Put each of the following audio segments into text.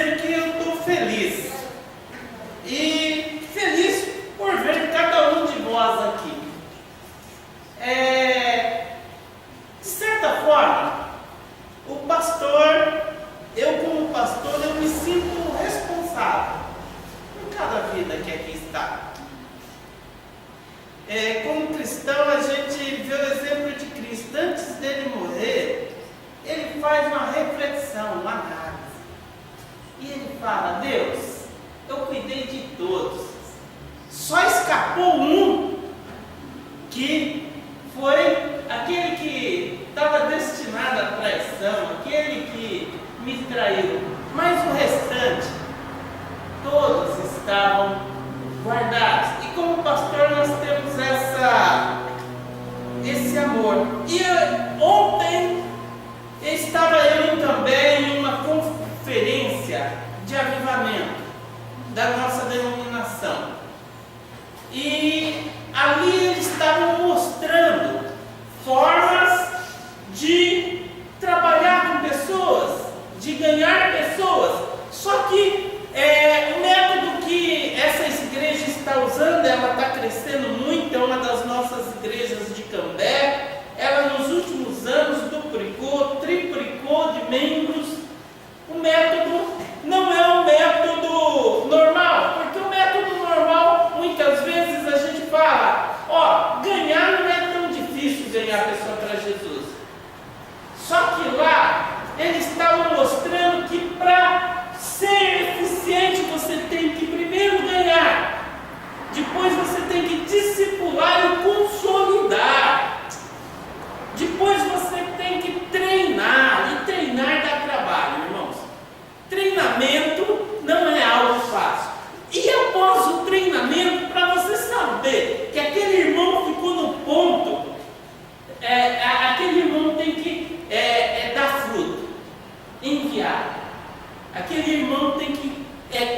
dizer que eu estou feliz. E feliz por ver cada um de nós aqui. De certa forma, o pastor, eu como pastor, eu me sinto responsável por cada vida que aqui está. Como cristão, a gente vê o exemplo de Cristo. Antes dele morrer, ele faz uma reflexão, uma análise. E ele fala: Deus, eu cuidei de todos. Só escapou um, que foi aquele que estava destinado à traição, aquele que me traiu. Mas o restante, todos estavam guardados. E como pastor nós temos esse amor. E ontem estava eu também em uma conferência de avivamento da nossa denominação. E ali eles estavam mostrando formas de trabalhar com pessoas, de ganhar pessoas. Só que o método que essa igreja está usando, ela está crescendo muito, é uma das nossas igrejas de Cambé. Ela nos últimos anos duplicou, triplicou de membros. O método não é um método normal, porque o método normal, muitas vezes a gente fala, ganhar não é tão difícil ganhar a pessoa para Jesus. Só que lá, eles estavam mostrando que para ser eficiente você tem que primeiro ganhar, depois você tem que discipular e consolidar, depois você tem que treinar, e treinar dá trabalho, irmãos. Treinamento não é algo fácil. E após o treinamento, para você saber que aquele irmão ficou no ponto, aquele irmão tem que dar fruto, enviar. Aquele irmão tem que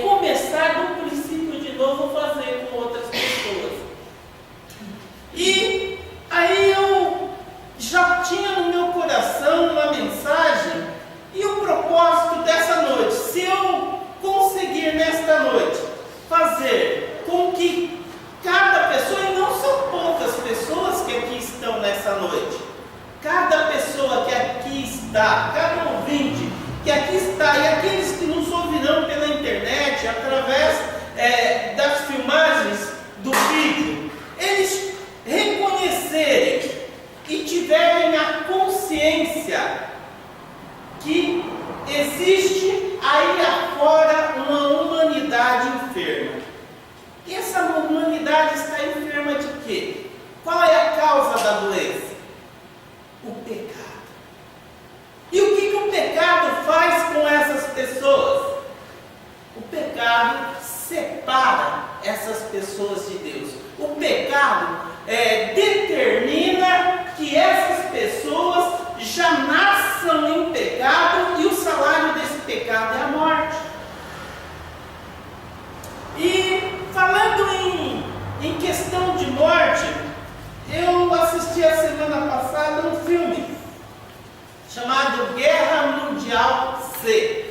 começar do princípio de novo a fazer com outras pessoas. E aí eu já tinha no meu coração uma mensagem e o propósito dessa noite. Se eu conseguir nesta noite fazer com que cada pessoa, e não são poucas pessoas que aqui estão nessa noite, cada pessoa que aqui está, cada ouvinte que aqui está, e aqueles que nos ouvirão pela internet, através das filmagens do vídeo, eles reconhecerem e tiverem a consciência que existe aí afora uma humanidade enferma. E essa humanidade está enferma de quê? Qual é a causa da doença? O pecado. E o que o pecado faz com essas pessoas? O pecado separa essas pessoas de Deus. O pecado determina que essas pessoas já nasçam em pecado e o salário desse pecado é a morte. E falando em questão de morte, eu assisti a semana passada um filme chamado Guerra Mundial C.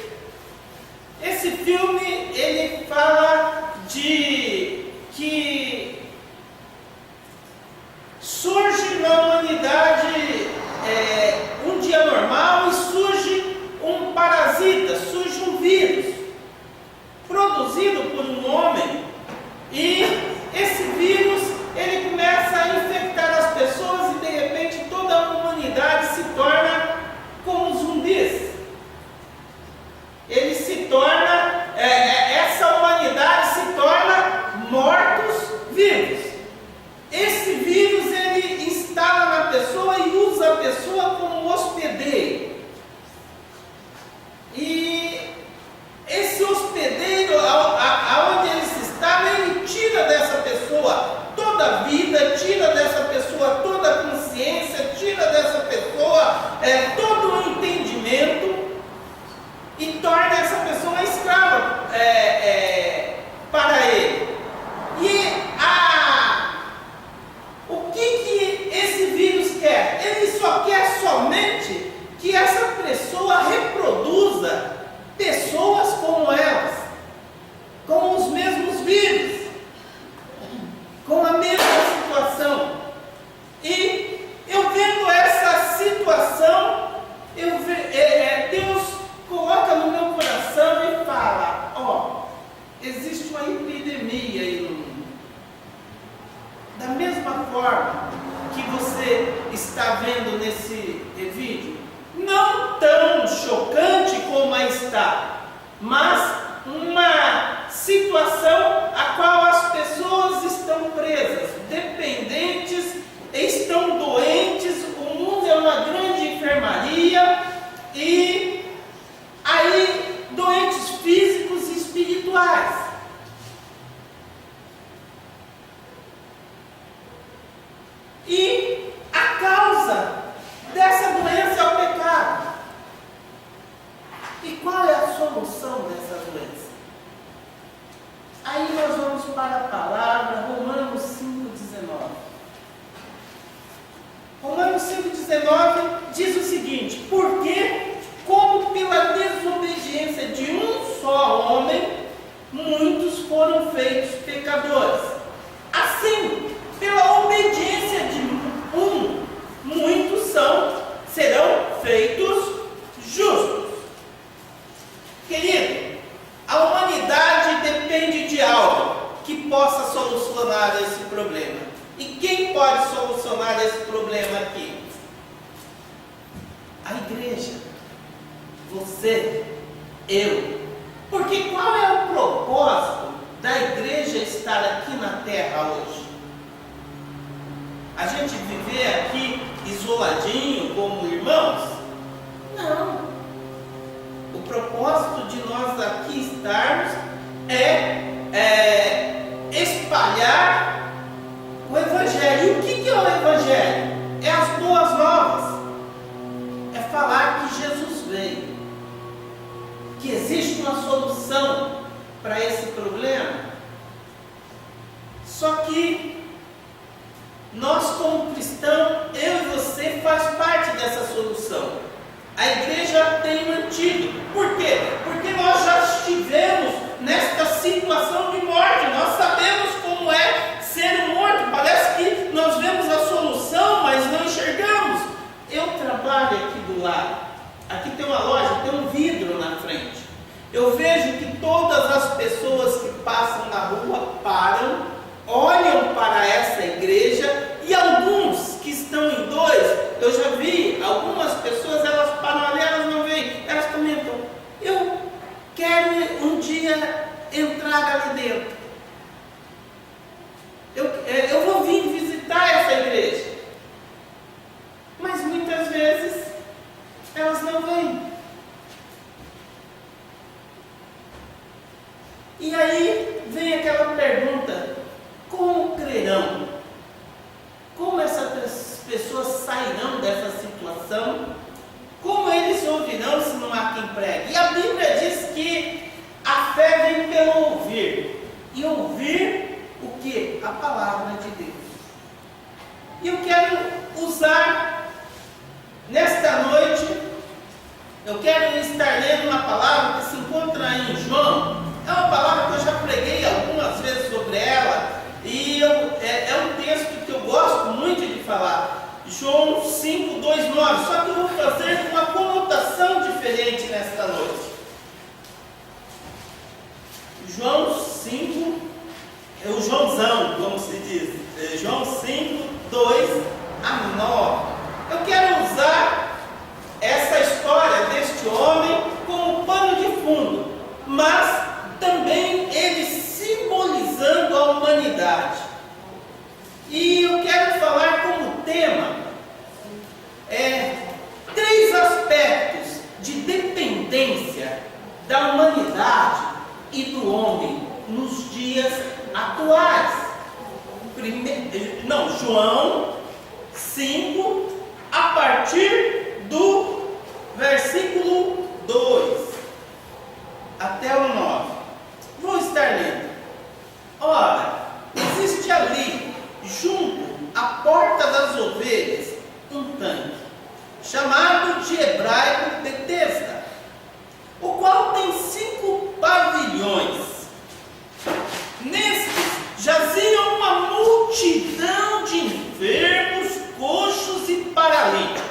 Esse filme, ele fala de que surge na humanidade um dia normal e surge um parasita, surge um vírus produzido por um homem, e esse vírus ele começa a infectar as pessoas e de repente toda a humanidade se torna como zumbis. Ele se torna, essa humanidade se torna mal-estar, mas uma situação a qual as pessoas estão presas, dependentes, estão doentes, o mundo é uma grande enfermaria, e aí doentes físicos e espirituais. E a causa dessa doença é o pecado. E qual é a solução dessa doença? Aí nós vamos para a palavra Romanos 5,19. Romanos 5,19 diz o seguinte: porque, como pela desobediência de um só homem, muitos foram feitos pecadores, assim, pela obediência de um, muitos serão feitos justos. Querido, a humanidade depende de algo que possa solucionar esse problema. E quem pode solucionar esse problema aqui? A igreja. Você, eu. Porque qual é o propósito da igreja estar aqui na terra hoje? A gente viver aqui isoladinho como irmãos? Não. O propósito de nós aqui estarmos é espalhar o Evangelho. E o que é o Evangelho? É as boas novas. É falar que Jesus veio, que existe uma solução para esse problema. Só que nós, como cristãos, eu e você, faz parte dessa solução. A igreja tem mantido. Por quê? Porque nós já estivemos nesta situação de morte. Nós sabemos como é ser morto. Parece que nós vemos a solução, mas não enxergamos. Eu trabalho aqui do lado. Aqui tem uma loja, tem um vidro na frente. Eu vejo que todas as pessoas que passam na rua param, olham para essa igreja, e alguns que estão em dois, eu já vi algumas pessoas, elas param ali, elas não veem, elas comentam: eu quero um dia entrar ali dentro, eu vou vir visitar essa igreja, mas muitas vezes elas não vêm. E aí vem aquela pergunta: como crerão? Como essas pessoas sairão dessa situação? Como eles ouvirão se não há quem pregue? E a Bíblia diz que a fé vem pelo ouvir. E ouvir o que? A palavra de Deus. E eu quero usar nesta noite, eu quero estar lendo uma palavra que se encontra em João. É uma palavra que eu já preguei algumas vezes sobre ela. E é um texto que eu gosto muito de falar. João 5:2-9. Só que eu vou fazer uma conotação diferente nesta noite. João 5, é o Joãozão, como se diz. João 5:2-9. Eu quero usar essa história deste homem como pano de fundo, mas também ele simbolizando a humanidade. E eu quero falar como tema três aspectos de dependência da humanidade e do homem nos dias atuais. João 5, a partir do versículo 2 até o 9. Vou estar lendo. Ora, existe ali, junto à porta das ovelhas, um tanque, chamado de hebraico Betesda, o qual tem 5 pavilhões. Nestes jazia uma multidão de enfermos, coxos e paralíticos,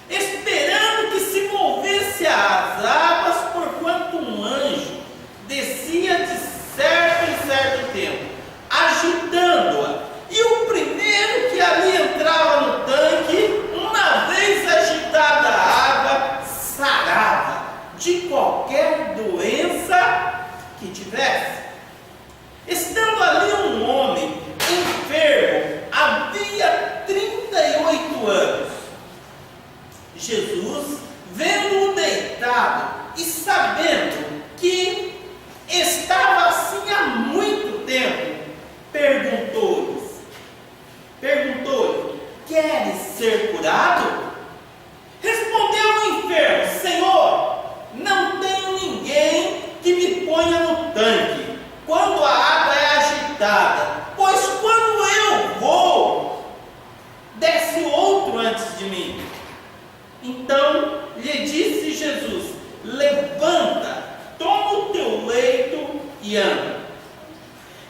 esperando que se movesse as de qualquer doença que tivesse. Estando ali um homem enfermo, havia 38 anos. Jesus, vendo-o deitado e sabendo que estava assim há muito tempo, perguntou-lhe: queres ser curado? Respondeu o enfermo: Senhor, não tenho ninguém que me ponha no tanque quando a água é agitada, pois quando eu vou, desce outro antes de mim. Então lhe disse Jesus: levanta, toma o teu leito e anda.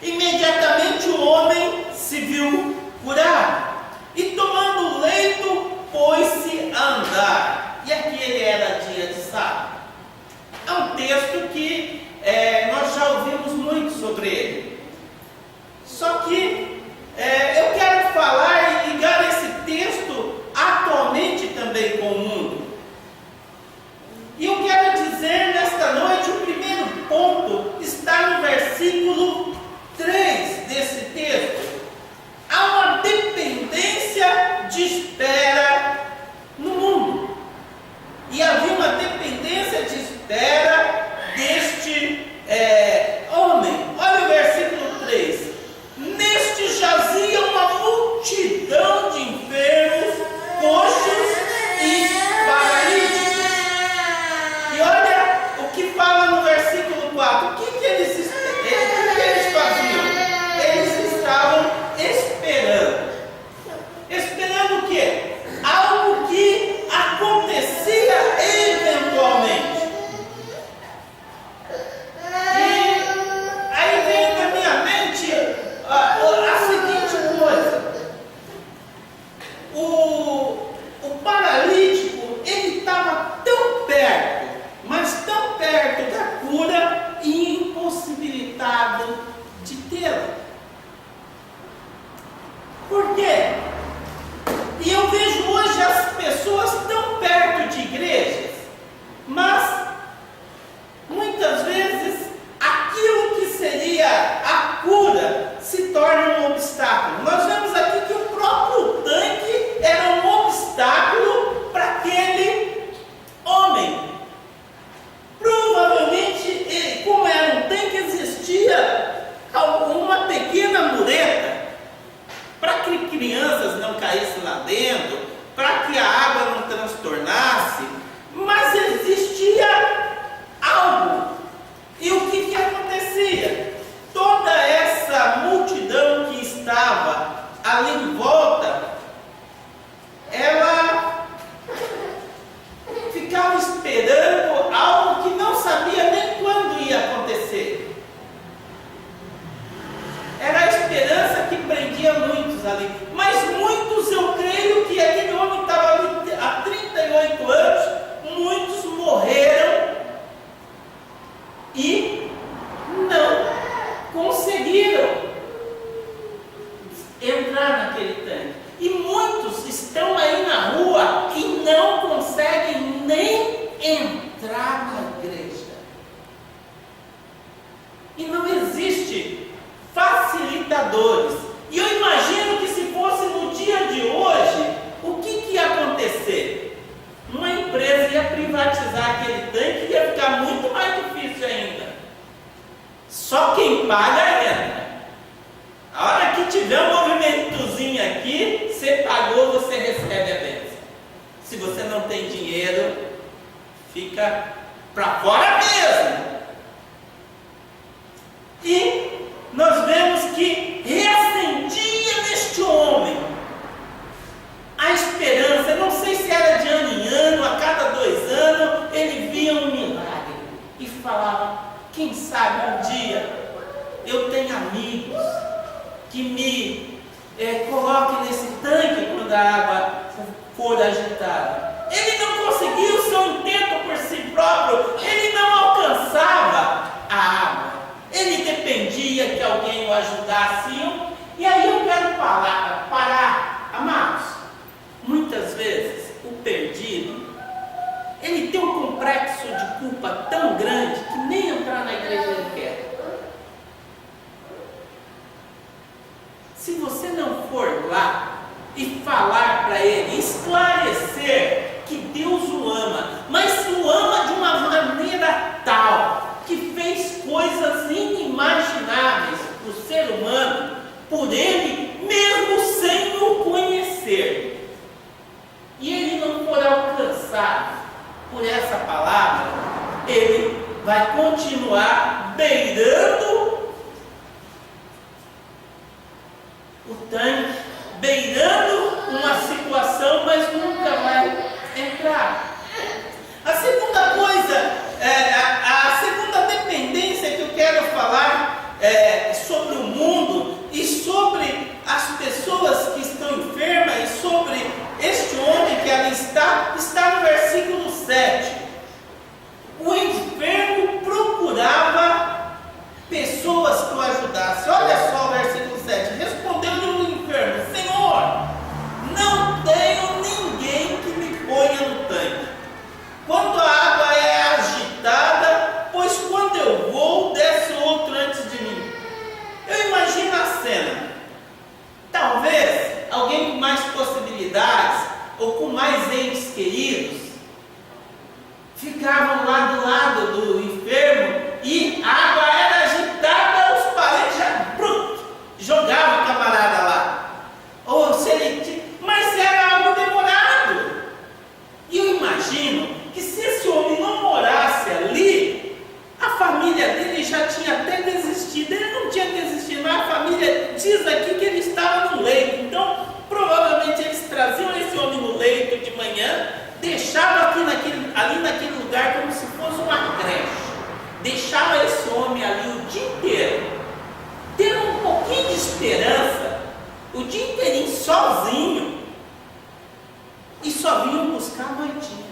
Imediatamente o homem se viu curado, e tomando o leito, pôs-se a andar. E aquele era dia de sábado. É um texto que nós já ouvimos muito sobre ele. Só que eu quero falar e ligar esse texto atualmente também com o mundo. E eu quero dizer nesta noite, o primeiro ponto está no versículo 3 desse texto. Há uma dependência de espera no mundo. E havia uma dependência de espera deste homem. Olha o versículo 3. Neste jazia uma multidão de enfermos, coxos e paralíticos. E olha o que fala no versículo 4. O que eles faziam? Eles estavam esperando. Esperando o quê? Algo que acontecia eventualmente. E aí vem na minha mente a seguinte coisa. O paralítico, ele estava tão perto, mas tão perto da cura e impossibilitado de tê-la. Por quê? E eu vejo hoje as pessoas tão perto de igrejas, mas muitas vezes aquilo que seria a cura se torna um obstáculo. Nós vemos aqui que o próprio tanque era um obstáculo para aquele homem. Provavelmente, como era um tanque, existia uma pequena mureta para que crianças não caíssem lá dentro, para que a água não transtornasse, mas existia algo. E o que acontecia? Toda essa multidão que estava ali em volta, ela ficava esperando algo que não sabia nem quando ia acontecer. Era a esperança que prendia muitos ali. Mas muitos, eu creio que aquele homem estava ali há 38 anos, muitos morreram e não conseguiram entrar naquele tanque. E muitos estão aí na rua e não conseguem nem entrar na igreja. E não existe facilitadores. E eu imagino que se fosse no dia de hoje, o que ia acontecer? Uma empresa ia privatizar aquele tanque e ia ficar muito mais difícil ainda. Só quem paga entra. A hora que tiver um movimentozinho aqui, você pagou, você recebe a bênção. Se você não tem dinheiro, fica para fora mesmo. E nós vemos que reacendia neste homem a esperança. Eu não sei se era de ano em ano, a cada 2 anos, ele via um milagre e falava: quem sabe um dia eu tenho amigos que me coloquem nesse tanque quando a água for agitada. Ele não conseguia o seu intento por si próprio, ele não alcançava a água, ele dependia que alguém o ajudasse. E aí eu quero parar, amados. Muitas vezes o perdido, ele tem um complexo de culpa tão grande que nem entrar na igreja ele quer. Se você não for lá e falar para ele, esclarecer que Deus o ama, mas o ama de uma maneira tal que fez coisas inimagináveis para o ser humano, por ele mesmo sem o conhecer, e ele não for alcançado por essa palavra, ele vai continuar beirando o tanque, beirando uma situação, mas nunca vai entrar. A segunda coisa, a segunda dependência que eu quero falar sobre o mundo e sobre as pessoas que estão enfermas e sobre este homem que ali está no versículo 7. O enfermo procurava pessoas que o ajudassem. Olha só o versículo 7. Respondeu-lhe o enfermo: Senhor, não tenho ninguém que me ponha no tanque quando a água é agitada, pois quando eu vou, desce outro antes de mim. Eu imagino a cena. Talvez alguém com mais possibilidades ou com mais entes queridos ficavam lá do lado do enfermo e a água era agitada, os parentes já jogavam o camarada lá. Ou se ele, mas era algo demorado. E eu imagino que se esse homem não morasse ali, a família dele já tinha até desistido. Ele não tinha desistido, mas a família diz aqui que ele estava no leito. Então, provavelmente eles traziam esse homem no leito de manhã, deixavam ali naquele lugar como se fosse uma creche. Deixavam esse homem ali o dia inteiro, tendo um pouquinho de esperança, o dia inteirinho sozinho, e só vinham buscar a noitinha.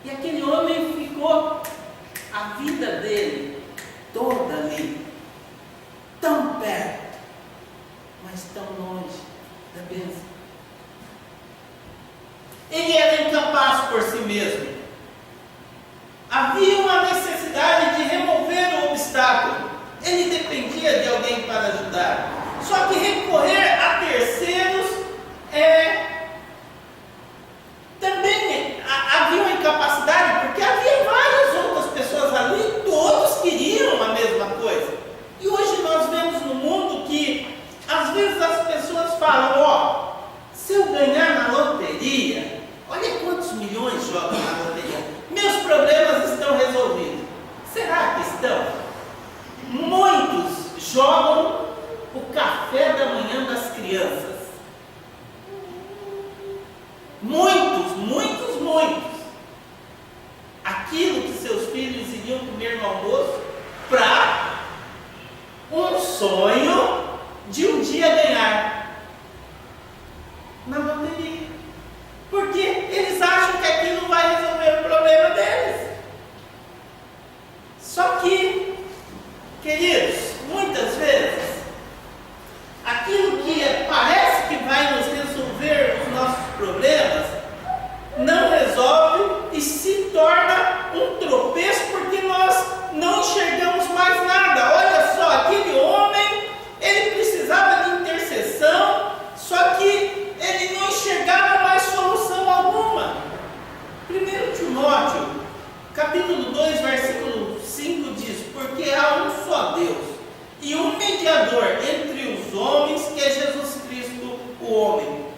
E aquele homem ficou a vida dele toda ali, tão perto, mas tão longe da bênção. Ele era incapaz por si mesmo. Havia uma necessidade de remover o obstáculo. Ele dependia de alguém para ajudar. Só que recorrer a terceiros também havia uma incapacidade, porque havia várias outras pessoas ali e todos queriam a mesma coisa. E hoje nós vemos no mundo que às vezes as pessoas falam: se eu ganhar na loteria, olha quantos milhões jogam na loteria, meus problemas estão resolvidos. Será que estão? Muitos jogam o café da manhã das crianças. Muitos. Aquilo que seus filhos iriam comer no almoço para um sonho de um dia ganhar na loteria. Porque eles acham que aquilo vai resolver o problema deles. Só que, queridos, muitas vezes, aquilo que parece que vai nos resolver os nossos problemas, não resolve e se torna um tropeço, porque nós não enxergamos mais nada. Olha só, aquele homem, ele precisava de intercessão, só que ele não enxergava mais solução alguma. 1 Timóteo, capítulo 2, versículo 5 diz: porque há um só Deus e um mediador entre os homens, que é Jesus Cristo, o homem.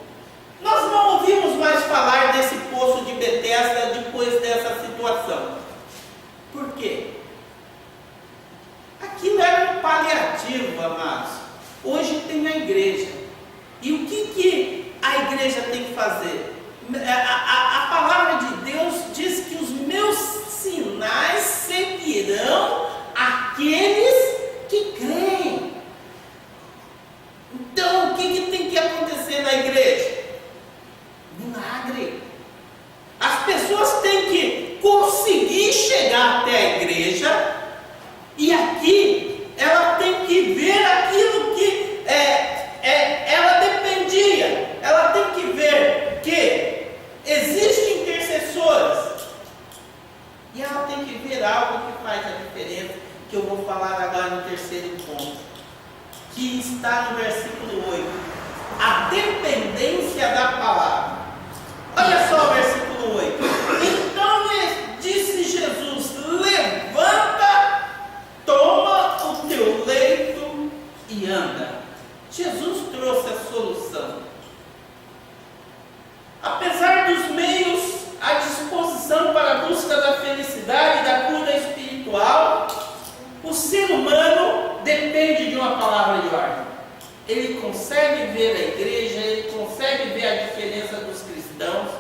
Nós não ouvimos mais falar desse poço de Betesda depois dessa situação. Por quê? Aquilo era um paliativo, amados. Hoje tem a igreja. E o que a igreja tem que fazer? A palavra de Deus diz que os meus sinais seguirão aqueles que creem. Então, o que tem que acontecer na igreja? Milagre. As pessoas têm que conseguir chegar até a igreja, e aqui ela tem que ver aquilo que ela dependia. Ela tem que ver que existem intercessores, faz a diferença, que eu vou falar agora no terceiro ponto, que está no versículo 8. A dependência da palavra. Olha só o versículo 8. Então disse Jesus: levanta, toma o teu leito e anda. Jesus trouxe a solução. Apesar dos meios à disposição para a busca da felicidade e da cura espiritual, o ser humano depende de uma palavra de ordem. Ele consegue ver a igreja, ele consegue ver a diferença dos cristãos,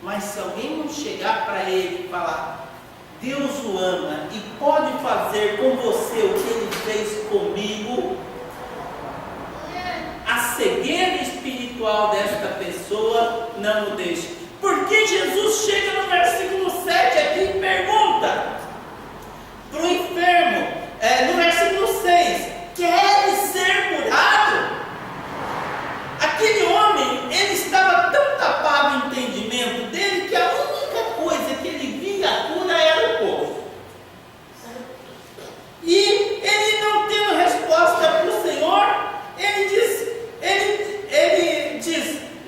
mas se alguém não chegar para ele e falar: Deus o ama e pode fazer com você o que ele fez comigo, a cegueira espiritual desta pessoa não o deixa. Porque Jesus chega no versículo 7 aqui e pergunta para o enfermo, no versículo 6, queres ser curado? Aquele homem, ele estava tão tapado o entendimento dele, que a única coisa que ele via a cura era o povo. E ele não tendo resposta para o Senhor, ele diz,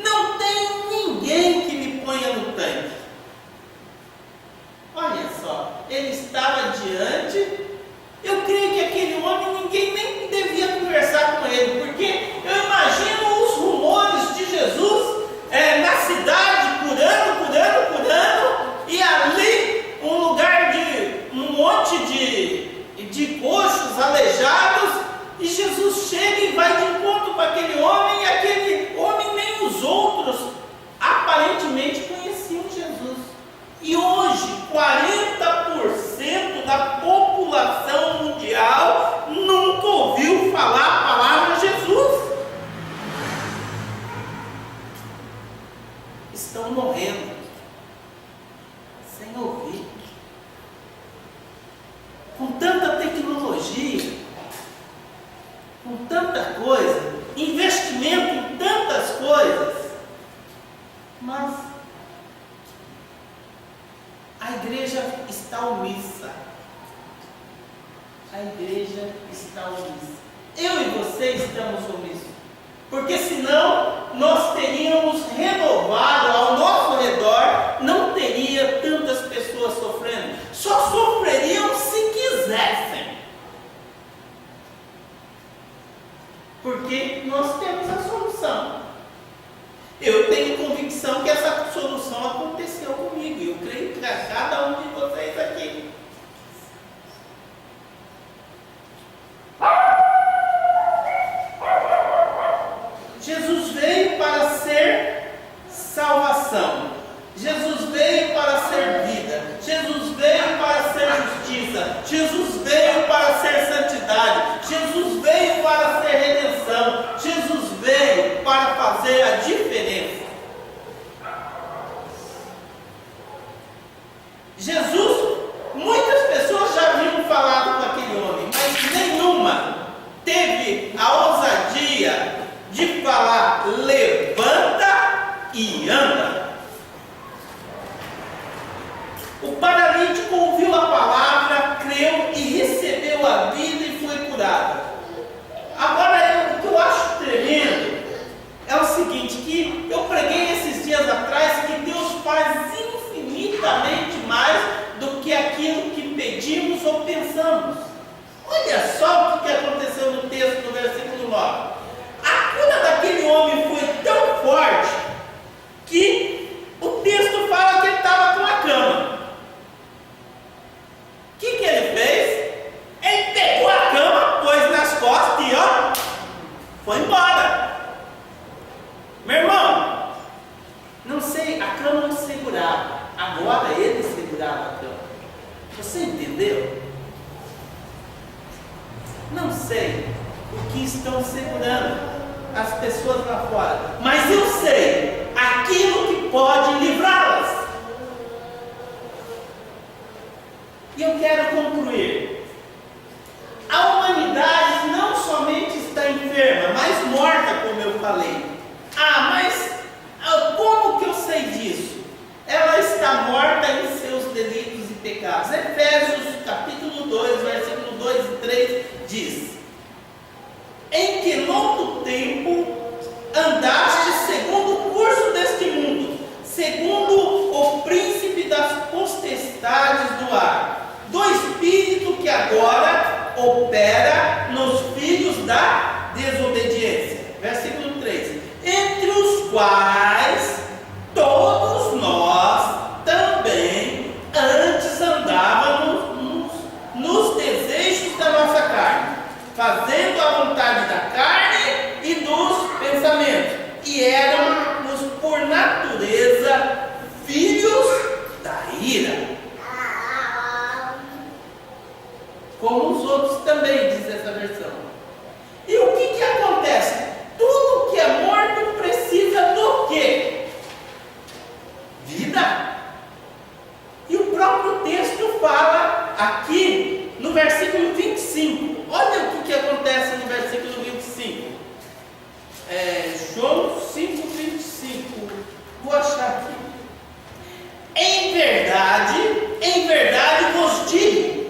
não tem ninguém que me ponha no tanque. Olha só, ele estava diante, eu creio que aquele homem, ninguém nem devia conversar com ele, porque eu imagino os rumores de Jesus na cidade, curando, e ali um lugar de um monte de coxos, aleijados, e Jesus chega e vai de encontro com aquele homem, e aquele homem nem os outros aparentemente conheciam Jesus. E hoje, 40% da população mundial nunca ouviu falar a palavra Jesus. Estão morrendo sem ouvir. Com tanta tecnologia, com tanta coisa, investimento em tantas coisas, mas a igreja está omissa. A igreja está omissa. Eu e você estamos omissos. Porque senão nós teríamos renovado ao nosso redor, não teria tantas pessoas sofrendo. Só sofreriam se quisessem. Porque nós temos a solução. Eu tenho convicção que essa solução aconteceu comigo. E eu creio que a cada um de vocês aqui. Jesus veio para ser salvação. Jesus veio para ser vida. Jesus veio para ser justiça. Jesus veio para ser santidade. Jesus veio para ser redenção. Jesus veio para fazer a diferença. Jesus, muitas pessoas já haviam falado com aquele homem, mas nenhuma teve a ousadia de falar: levanta e anda. O paralítico ouviu a palavra, creu e recebeu a vida e foi curado. Agora, o que eu acho tremendo é o seguinte, que eu preguei esses dias atrás, que Deus faz infinitamente mais do que aquilo que pedimos ou pensamos. Olha só o que aconteceu no texto do versículo 9. A cura daquele homem foi tão forte que o texto fala que ele estava com a cama. O que ele fez? Ele pegou a cama, pôs nas costas e foi embora. Meu irmão, não sei, a cama não segurava. Agora ele segurava a cama. Você entendeu? Não sei o que estão segurando as pessoas lá fora, mas eu sei aquilo que pode livrá-las. E eu quero concluir. A humanidade não somente está enferma, mas morta, como eu falei. Mas como que eu sei disso? Ela está morta em seus delitos e pecados. Efésios capítulo agora opera nos filhos da desobediência. Versículo 3: entre os quais todos nós também antes andávamos nos desejos da nossa carne, fazendo a vontade da carne e dos pensamentos, e éramos por natureza filhos da ira, como os outros também, diz essa versão. E o que acontece? Tudo que é morto precisa do quê? Vida. E o próprio texto fala aqui no versículo 25. Olha o que acontece no versículo 25. João 5:25. Vou achar aqui. Em verdade vos digo,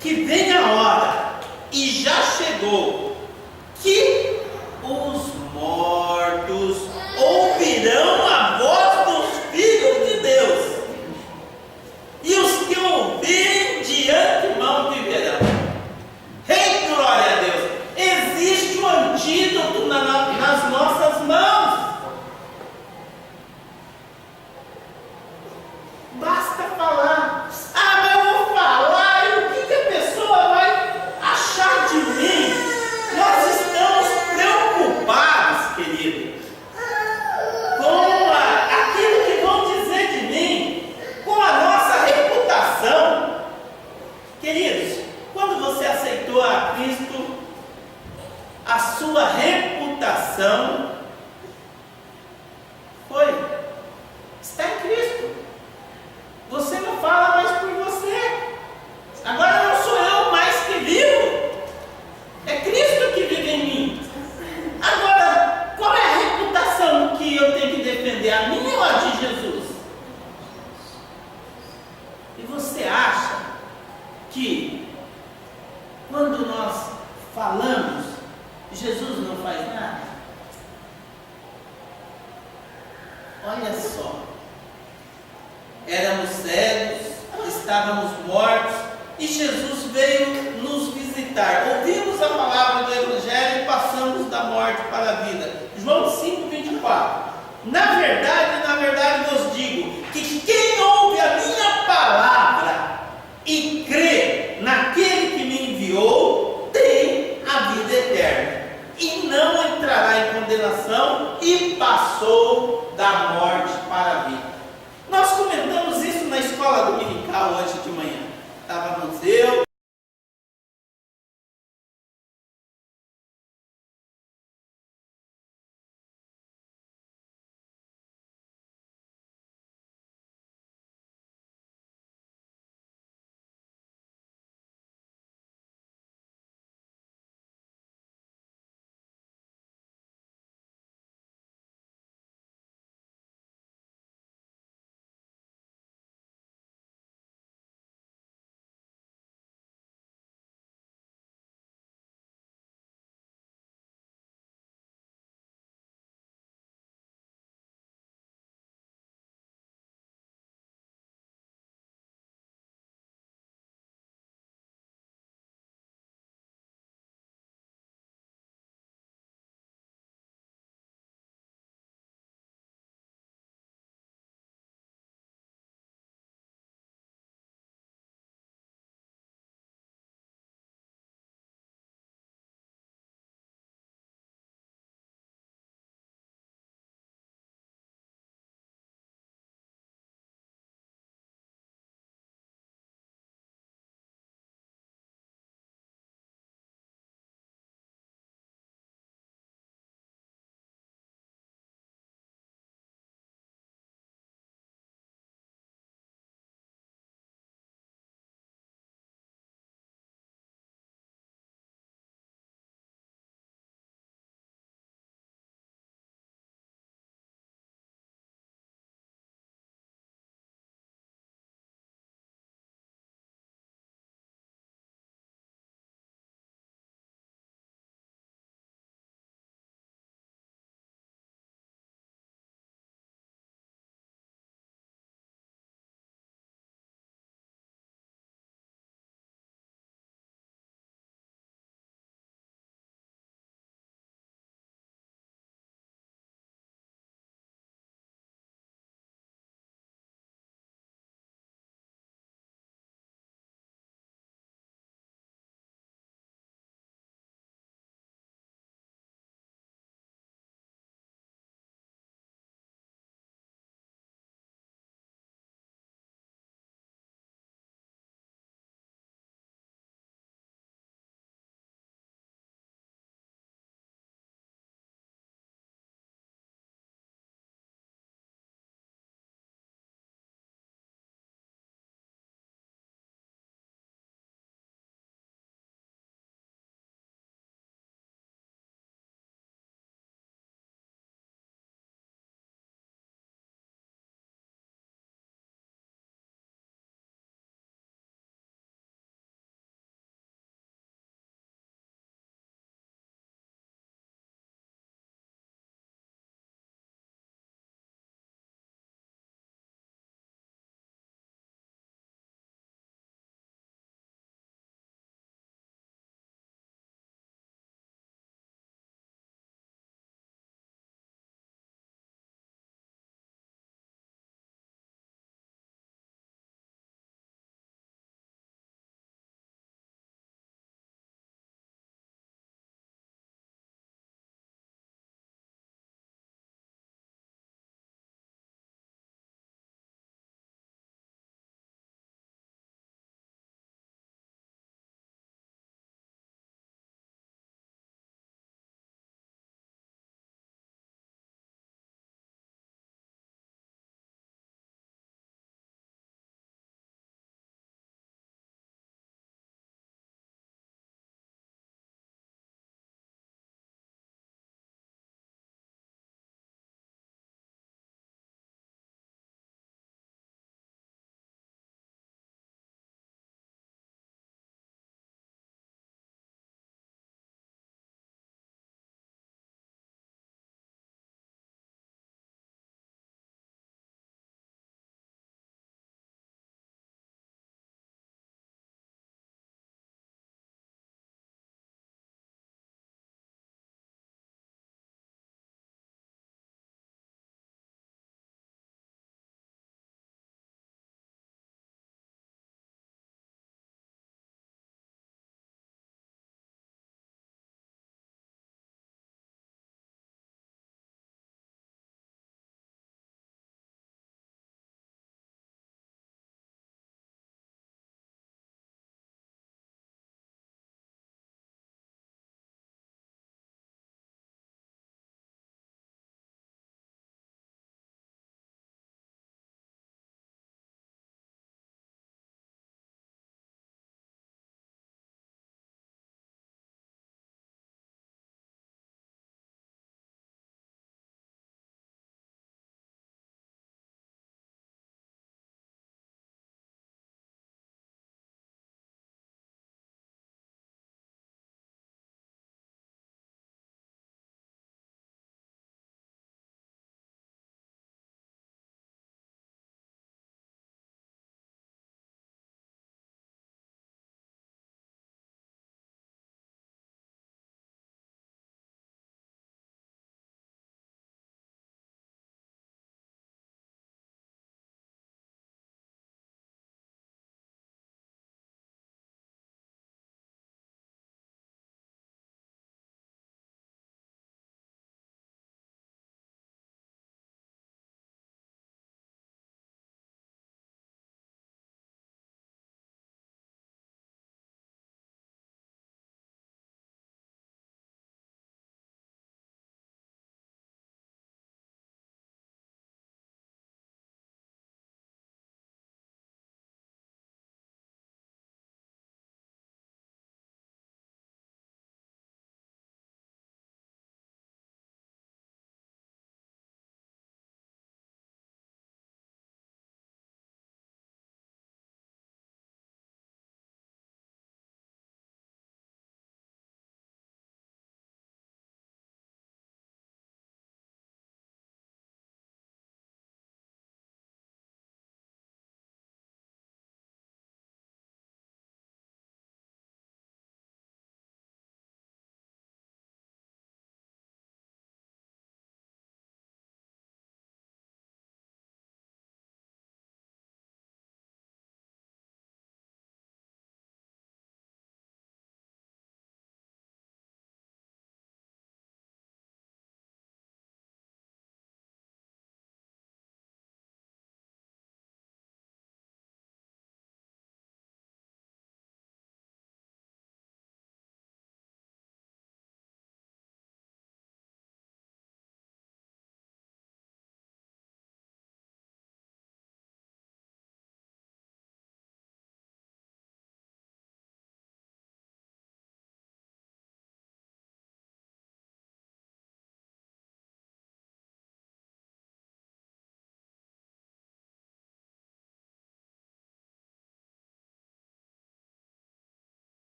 que vem a hora, e já chegou, que os mortos ouvirão a voz dos filhos de Deus, e os que ouvirem de antemão viverão. Ei, glória a Deus! Existe um antídoto nas nossas mãos. Basta falar. Mas eu vou falar, e o que a pessoa vai achar de mim? Nós estamos preocupados, querido, com aquilo que vão dizer de mim, com a nossa reputação. Queridos, quando você aceitou a Cristo, a sua reputação está em Cristo. Você não fala mais por você. Agora não sou eu mais que vivo, é Cristo que vive em mim. Agora, qual é a reputação que eu tenho que defender? A minha ou a de Jesus? E você acha que quando nós falamos, Jesus não faz nada? Olha só, éramos cegos, estávamos mortos, e Jesus veio nos visitar. Ouvimos a palavra do Evangelho e passamos da morte para a vida. João 5:24. Na verdade vos digo que quem